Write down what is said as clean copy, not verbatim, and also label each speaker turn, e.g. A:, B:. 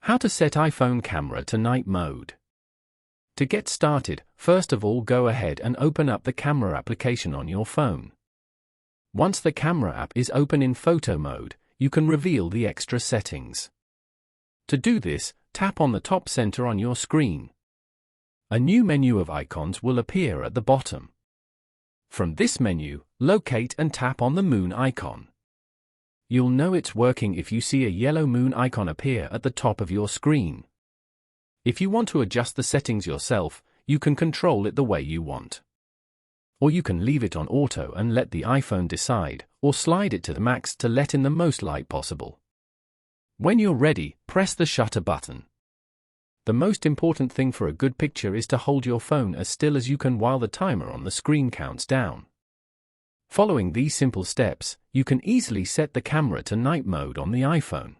A: How to set iPhone camera to night mode. To get started, first of all go ahead and open up the camera application on your phone. Once the camera app is open in photo mode, you can reveal the extra settings. To do this, tap on the top center on your screen. A new menu of icons will appear at the bottom. From this menu, locate and tap on the moon icon. You'll know it's working if you see a yellow moon icon appear at the top of your screen. If you want to adjust the settings yourself, you can control it the way you want. Or you can leave it on auto and let the iPhone decide, or slide it to the max to let in the most light possible. When you're ready, press the shutter button. The most important thing for a good picture is to hold your phone as still as you can while the timer on the screen counts down. Following these simple steps, you can easily set the camera to night mode on the iPhone.